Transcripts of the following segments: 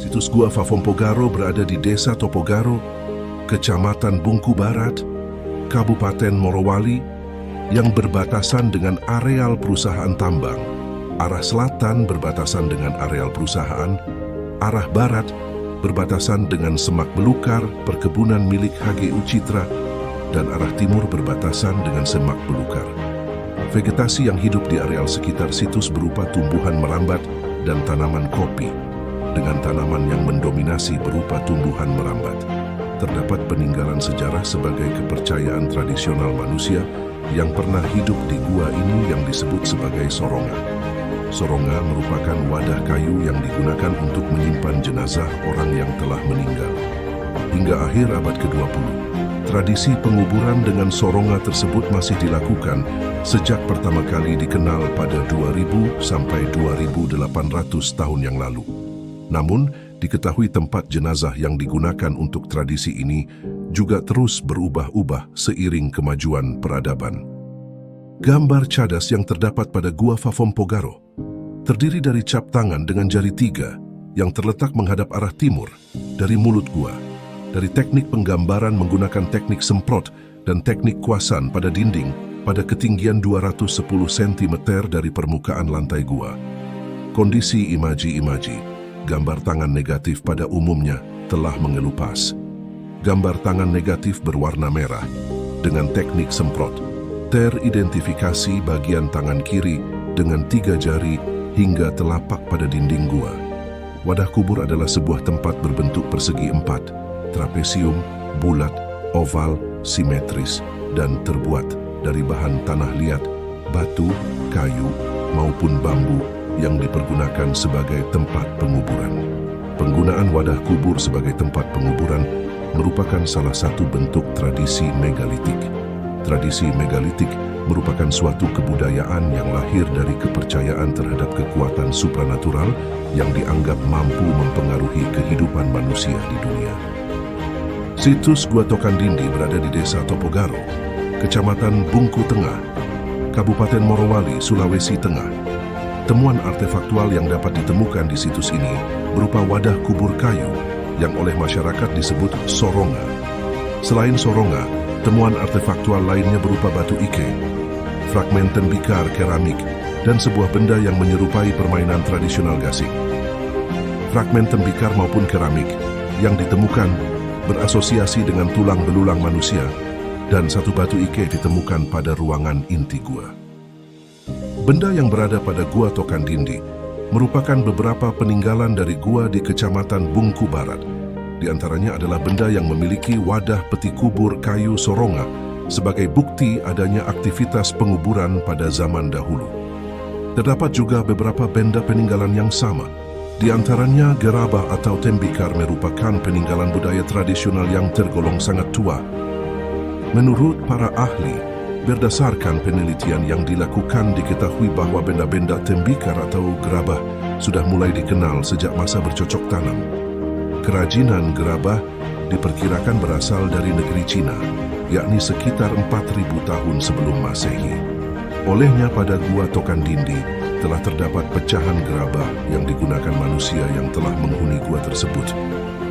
Situs Gua Fafompogaro berada di Desa Topogaro, Kecamatan Bungku Barat, Kabupaten Morowali, yang berbatasan dengan areal perusahaan tambang. Arah selatan berbatasan dengan areal perusahaan, arah barat berbatasan dengan semak belukar perkebunan milik HGU Citra, dan arah timur berbatasan dengan semak belukar. Vegetasi yang hidup di areal sekitar situs berupa tumbuhan merambat dan tanaman kopi, dengan tanaman yang mendominasi berupa tumbuhan merambat. Terdapat peninggalan sejarah sebagai kepercayaan tradisional manusia yang pernah hidup di gua ini yang disebut sebagai soronga. Soronga merupakan wadah kayu yang digunakan untuk menyimpan jenazah orang yang telah meninggal. Hingga akhir abad ke-20, tradisi penguburan dengan soronga tersebut masih dilakukan sejak pertama kali dikenal pada 2000 sampai 2800 tahun yang lalu. Namun, diketahui tempat jenazah yang digunakan untuk tradisi ini juga terus berubah-ubah seiring kemajuan peradaban. Gambar cadas yang terdapat pada Gua Fafompogaro terdiri dari cap tangan dengan jari 3 yang terletak menghadap arah timur dari mulut gua. Dari teknik penggambaran menggunakan teknik semprot dan teknik kuasan pada dinding pada ketinggian 210 cm dari permukaan lantai gua. Kondisi imaji-imaji, gambar tangan negatif pada umumnya telah mengelupas. Gambar tangan negatif berwarna merah dengan teknik semprot. Teridentifikasi bagian tangan kiri dengan 3 jari hingga telapak pada dinding gua. Wadah kubur adalah sebuah tempat berbentuk persegi 4, trapesium, bulat, oval, simetris, dan terbuat dari bahan tanah liat, batu, kayu, maupun bambu yang dipergunakan sebagai tempat penguburan. Penggunaan wadah kubur sebagai tempat penguburan merupakan salah satu bentuk tradisi megalitik. Tradisi megalitik merupakan suatu kebudayaan yang lahir dari kepercayaan terhadap kekuatan supranatural yang dianggap mampu mempengaruhi kehidupan manusia di dunia. Situs Gua Tokandindi berada di Desa Topogaro, Kecamatan Bungku Tengah, Kabupaten Morowali, Sulawesi Tengah. Temuan artefaktual yang dapat ditemukan di situs ini berupa wadah kubur kayu yang oleh masyarakat disebut soronga. Selain soronga, temuan artefaktual lainnya berupa batu ike, fragmen tembikar keramik, dan sebuah benda yang menyerupai permainan tradisional gasing. Fragmen tembikar maupun keramik yang ditemukan berasosiasi dengan tulang belulang manusia, dan satu batu ike ditemukan pada ruangan inti gua. Benda yang berada pada Gua Tokandindi merupakan beberapa peninggalan dari gua di Kecamatan Bungku Barat. Di antaranya adalah benda yang memiliki wadah peti kubur kayu soronga sebagai bukti adanya aktivitas penguburan pada zaman dahulu. Terdapat juga beberapa benda peninggalan yang sama. Di antaranya gerabah atau tembikar merupakan peninggalan budaya tradisional yang tergolong sangat tua. Menurut para ahli, berdasarkan penelitian yang dilakukan diketahui bahwa benda-benda tembikar atau gerabah sudah mulai dikenal sejak masa bercocok tanam. Kerajinan gerabah diperkirakan berasal dari negeri Cina, yakni sekitar 4.000 tahun sebelum Masehi. Olehnya pada Gua Tokandindi telah terdapat pecahan gerabah yang digunakan manusia yang telah menghuni gua tersebut.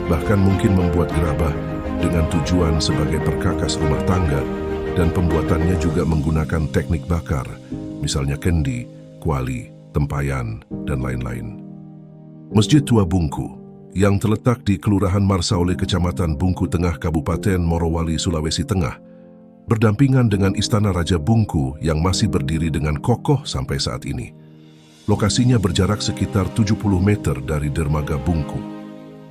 Bahkan mungkin membuat gerabah dengan tujuan sebagai perkakas rumah tangga, dan pembuatannya juga menggunakan teknik bakar, misalnya kendi, kuali, tempayan, dan lain-lain. Masjid Tua Bungku yang terletak di Kelurahan Marsaole, Kecamatan Bungku Tengah, Kabupaten Morowali, Sulawesi Tengah, berdampingan dengan Istana Raja Bungku yang masih berdiri dengan kokoh sampai saat ini. Lokasinya berjarak sekitar 70 meter dari dermaga Bungku.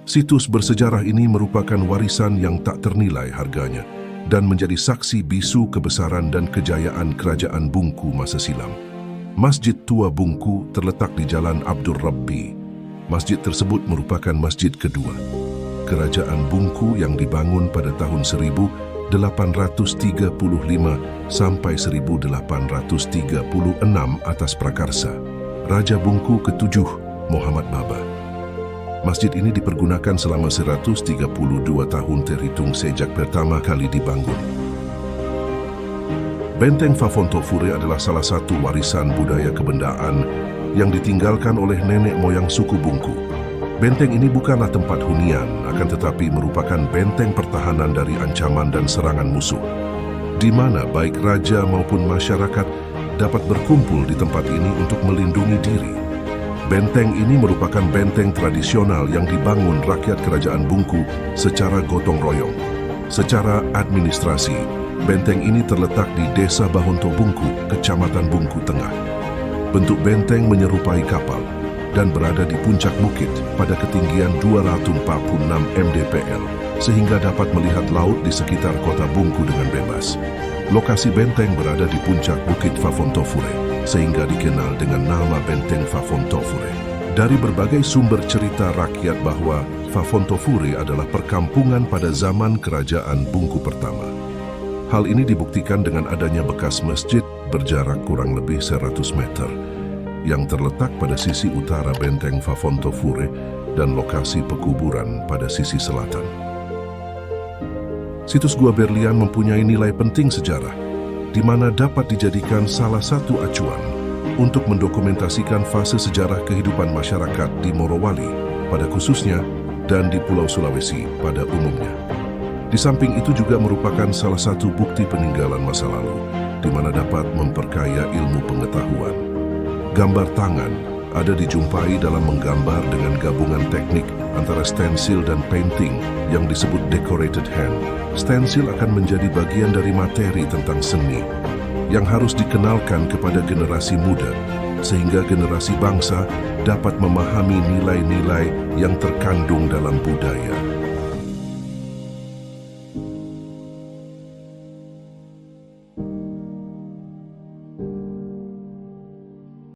Situs bersejarah ini merupakan warisan yang tak ternilai harganya dan menjadi saksi bisu kebesaran dan kejayaan Kerajaan Bungku masa silam. Masjid Tua Bungku terletak di Jalan Abdur Rabbi. Masjid tersebut merupakan masjid kedua Kerajaan Bungku yang dibangun pada tahun 1835 sampai 1836 atas prakarsa Raja Bungku ke-7 Muhammad Baba. Masjid ini dipergunakan selama 132 tahun terhitung sejak pertama kali dibangun. Benteng Fafontofure adalah salah satu warisan budaya kebendaan yang ditinggalkan oleh nenek moyang suku Bungku. Benteng ini bukanlah tempat hunian, akan tetapi merupakan benteng pertahanan dari ancaman dan serangan musuh, di mana baik raja maupun masyarakat dapat berkumpul di tempat ini untuk melindungi diri. Benteng ini merupakan benteng tradisional yang dibangun rakyat Kerajaan Bungku secara gotong royong. Secara administrasi, benteng ini terletak di Desa Bahonto Bungku, Kecamatan Bungku Tengah. Bentuk benteng menyerupai kapal dan berada di puncak bukit pada ketinggian 246 mdpl, sehingga dapat melihat laut di sekitar kota Bungku dengan bebas. Lokasi benteng berada di puncak bukit Fafontofure, sehingga dikenal dengan nama Benteng Fafontofure. Dari berbagai sumber cerita rakyat bahwa Fafontofure adalah perkampungan pada zaman Kerajaan Bungku pertama. Hal ini dibuktikan dengan adanya bekas masjid berjarak kurang lebih 100 meter yang terletak pada sisi utara Benteng Fafontofure dan lokasi pekuburan pada sisi selatan. Situs Gua Berlian mempunyai nilai penting sejarah, di mana dapat dijadikan salah satu acuan untuk mendokumentasikan fase sejarah kehidupan masyarakat di Morowali pada khususnya dan di Pulau Sulawesi pada umumnya. Di samping itu juga merupakan salah satu bukti peninggalan masa lalu, di mana dapat memperkaya ilmu pengetahuan. Gambar tangan ada dijumpai dalam menggambar dengan gabungan teknik antara stensil dan painting yang disebut decorated hand. Stensil akan menjadi bagian dari materi tentang seni yang harus dikenalkan kepada generasi muda, sehingga generasi bangsa dapat memahami nilai-nilai yang terkandung dalam budaya.